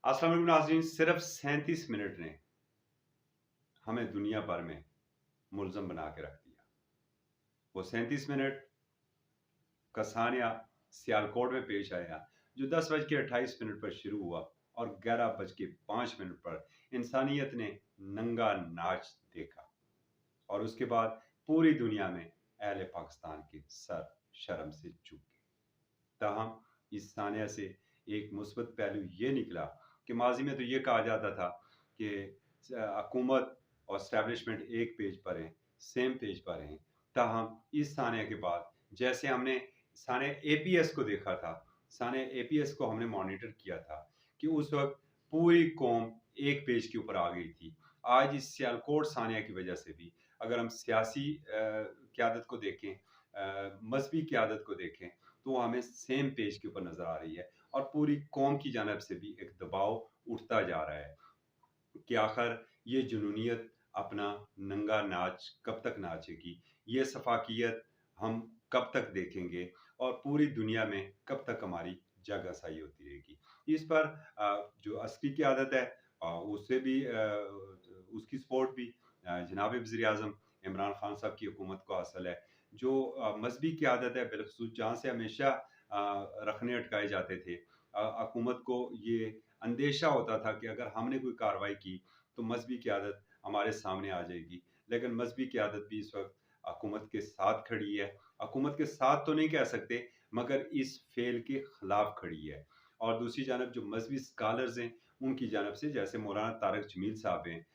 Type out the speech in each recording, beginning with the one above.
अस्सलाम वालेकुम नाज़रीन, सिर्फ 37 मिनट ने हमें दुनिया भर में मुल्ज़म बना के रख दिया। वो 37 मिनट का सानिया सियालकोट में पेश आया, जो 10:28 पर शुरू हुआ और 11:05 पर इंसानियत ने नंगा नाच देखा और उसके बाद पूरी दुनिया में अहले पाकिस्तान के सर शर्म से झुक गए। ताहम इस सानिया से एक मुस्बत पहलू ये निकला कि माजी में तो ये कहा जाता था कि हुकूमत और स्टैब्लिशमेंट एक पेज पर हैं, सेम पेज पर हैं। ताहम इस सानिया के बाद जैसे हमने सानिया एपीएस को देखा था, सानिया एपीएस को हमने मॉनिटर किया था कि उस वक्त पूरी कौम एक पेज के ऊपर आ गई थी। आज इस सियालकोट सानिया की वजह से भी अगर हम सियासी क़यादत को देखें, मजहबी क़यादत को देखें, तो वो हमें सेम पेज के ऊपर नज़र आ रही है और पूरी कौम की जानिब से भी एक दबाव उठता जा रहा है कि आखिर ये जुनूनियत अपना नंगा नाच कब तक नाचेगी, ये सफाकियत हम कब तक देखेंगे और पूरी दुनिया में कब तक हमारी जगहसाई होती रहेगी। इस पर जो असली क़यादत है उससे भी उसकी सपोर्ट भी जनाब वज़ीर-ए-आज़म इमरान खान साहब की हुकूमत को हासिल है। जो मजहबी क़यादत है बिलख़ुसूस जहाँ से हमेशा रखने अटकाए जाते थे। हुकूमत को ये अंदेशा होता था कि अगर हमने कोई कार्रवाई की तो मजहबी क़यादत हमारे सामने आ जाएगी। लेकिन मजहबी क़यादत भी इस वक्त हुकूमत के साथ खड़ी है। हुकूमत के साथ तो नहीं कह सकते मगर इस फ़ेल के ख़िलाफ़ खड़ी है। और दूसरी जानब जो मजहबी स्कॉलर्स हैं उनकी जानब से जैसे मौलाना तारिक जमील साहब हैं,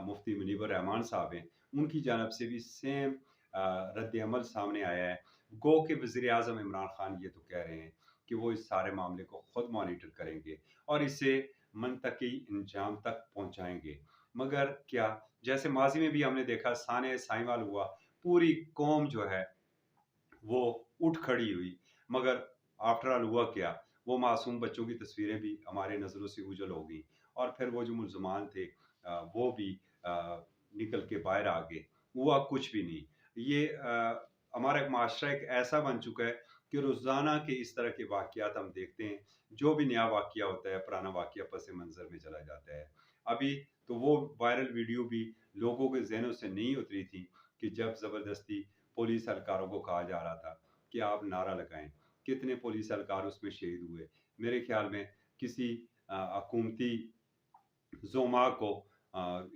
मुफ्ती मुनीबुर रहमान साहब हैं, उनकी जानब से भी सेम रद्द-ए-अमल सामने आया है। गो के वज़ीर-ए-आज़म इमरान खान ये तो कह रहे हैं कि वो इस सारे मामले को खुद मॉनिटर करेंगे और इसे मंतकी अंजाम तक पहुँचाएँगे। मगर क्या जैसे माज़ी में भी हमने देखा सानिया साहिवाल हुआ, पूरी कौम जो है वो उठ खड़ी हुई, मगर आफ्टर ऑल हुआ क्या? वो मासूम बच्चों की तस्वीरें भी हमारे नज़रों से ओझल हो गई और फिर वो जो मुल्ज़मान थे वो भी निकल के बाहर आ गए, हुआ कुछ भी नहीं। ये हमारा एक माशरा एक ऐसा बन चुका है कि रोज़ाना के इस तरह के वाक़यात हम देखते हैं, जो भी नया वाक़या होता है, पुराना वाक़या पस-ए-मंज़र में चला जाता है। अभी तो वो वायरल वीडियो भी लोगों के ज़हनों से नहीं उतरी थी कि जब ज़बरदस्ती पुलिस एहलकारों को कहा जा रहा था कि आप नारा लगाएँ। कितने पुलिस एहलकार उसमें शहीद हुए। मेरे ख़्याल में किसी हुकूमती ज़ोमा को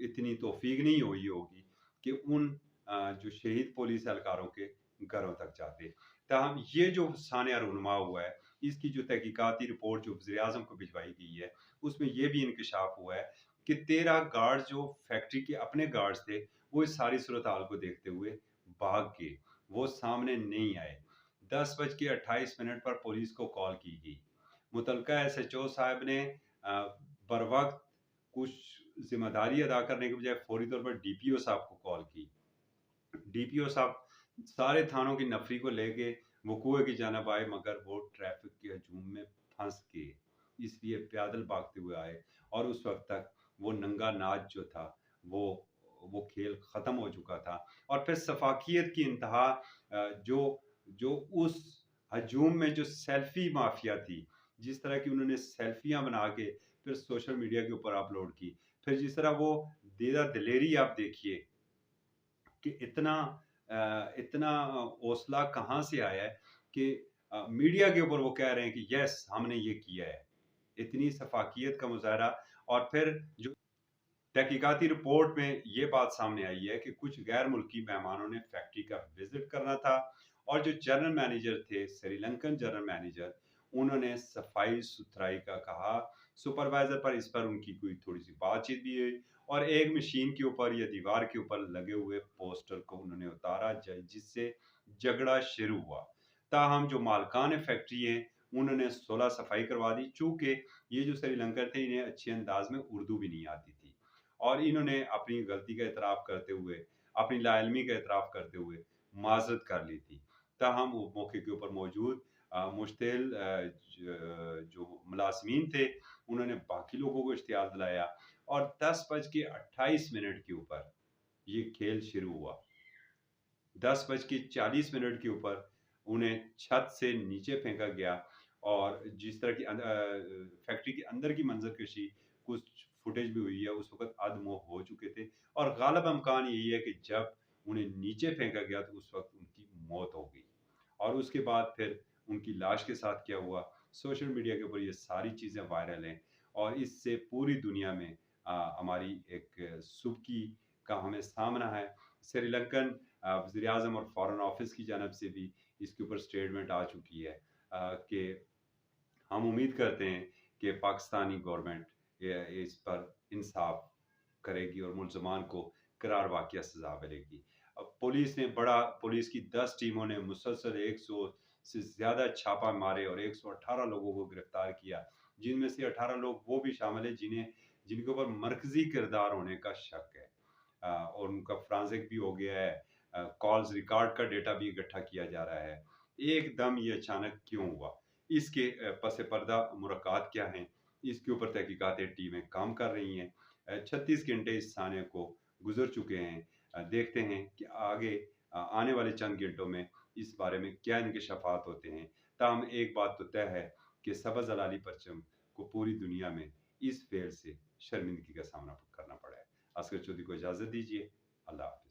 इतनी तौफ़ीक नहीं हुई होगी कि उन जो शहीद पुलिस एहलकारों के घरों तक जाते। ताहम ये जो सानिया रूनुमा हुआ है, इसकी जो तहकीकाती रिपोर्ट जो वज़ीर-ए-आज़म को भिजवाई गई है, उसमें ये भी इंकशाफ़ हुआ है कि 13 गार्ड जो फैक्ट्री के अपने गार्ड्स थे, वो इस सारी सूरत-हाल को देखते हुए भाग गए। वो सामने नहीं आए। 10:28 पर पुलिस को कॉल की गई। मुतलका एसएचओ साहब ने बरवक़्त कुछ ज़िम्मेदारी अदा करने के बजाय फ़ौरी तौर पर डीपीओ साहब को कॉल की। डीपीओ साहब सारे थानों की नफ़री को लेके वक़ूए की जानब आए मगर वो ट्रैफ़िक के हजूम में फँस गए। इसलिए पैदल भागते हुए आए और उस वक़्त तक वो नंगा नाच जो था वो खेल ख़त्म हो चुका था। और फिर सफ़ाकियत की इंतहा जो जो उस हजूम में जो सेल्फ़ी माफ़िया थी, जिस तरह की उन्होंने सेल्फ़ियाँ बना के फिर सोशल मीडिया के ऊपर अपलोड की। फिर जिस तरह वो दीदा दिलेरी आप देखिए कि इतना हौसला कहाँ से आया है कि मीडिया के ऊपर वो कह रहे हैं कि यस हमने ये किया है। इतनी सफ़ाकियत का मुज़ाहरा और फिर जो तहकीकाती रिपोर्ट में ये बात सामने आई है कि कुछ गैर मुल्की मेहमानों ने फैक्ट्री का विज़िट करना था और जो जनरल मैनेजर थे, श्रीलंकन जनरल मैनेजर, उन्होंने सफाई-सुथराई का कहा। सुपरवाइज़र पर इस पर उनकी कोई थोड़ी-सी बातचीत भी हुई और एक मशीन के ऊपर या दीवार के ऊपर लगे हुए पोस्टर को उन्होंने उतारा जिससे झगड़ा शुरू हुआ। ताहम जो मालिकान फैक्ट्री हैं, उन्होंने सुलह सफाई करवा दी। चूँकि ये जो श्रीलंकन थे, इन्हें अच्छे अंदाज़ में उर्दू भी नहीं आती थी और इन्होंने अपनी गलती का इतराफ़ करते हुए, अपनी लाइल्मी का इतराफ़ करते हुए माज़रत कर ली थी। ताहम वो मौके के ऊपर मौजूद मुश्तिल जो मुलाज़मीन थे, उन्होंने बाकी लोगों को इश्तियाल दिलाया और 10:28 के ऊपर ये खेल शुरू हुआ। 10:40 के ऊपर उन्हें छत से नीचे फेंका गया اور جس طرح کی فیکٹری کے اندر کی منظر کشی کچھ فوٹیج بھی ہوئی ہے، اس وقت ادمو ہو چکے تھے، اور غالب امکان یہی ہے کہ جب انہیں نیچے پھینکا گیا تو اس وقت ان کی موت ہو گئی، اور اس کے بعد پھر ان کی لاش کے ساتھ کیا ہوا، سوشل میڈیا کے اوپر یہ ساری چیزیں وائرل ہیں، اور اس سے پوری دنیا میں ہماری ایک سبکی کا ہمیں سامنا ہے۔ سری لنکن وزیر اعظم اور فارن آفس کی جانب سے بھی اس کے اوپر اسٹیٹمنٹ آ چکی ہے کہ ہم امید کرتے ہیں کہ پاکستانی گورنمنٹ اس پر انصاف کرے گی اور ملزمان کو قرار واقعہ سزا ملے گی۔ اب پولیس کی 10 ٹیموں نے مسلسل 100 سے زیادہ چھاپہ مارے اور 118 لوگوں کو گرفتار کیا، جن میں سے 18 لوگ وہ بھی شامل ہیں جن کے اوپر مرکزی کردار ہونے کا شک ہے، اور ان کا فرانزک بھی ہو گیا ہے، کالز ریکارڈ کا ڈیٹا بھی اکٹھا کیا جا رہا ہے۔ ایک دم یہ اچانک کیوں ہوا، اس کے پس پردہ مرکات کیا ہیں، اس کے اوپر تحقیقات ٹیمیں کام کر رہی ہیں۔ 36 گھنٹے اس سانے کو گزر چکے ہیں، دیکھتے ہیں کہ آگے آنے والے چند گھنٹوں میں اس بارے میں کیا انکشافات ہوتے ہیں۔ تاہم ایک بات تو طے ہے کہ سبز ہلالی پرچم کو پوری دنیا میں اس فعل سے شرمندگی کا سامنا کرنا پڑا ہے۔ اصغر چودھری کو اجازت دیجیے، اللہ حافظ۔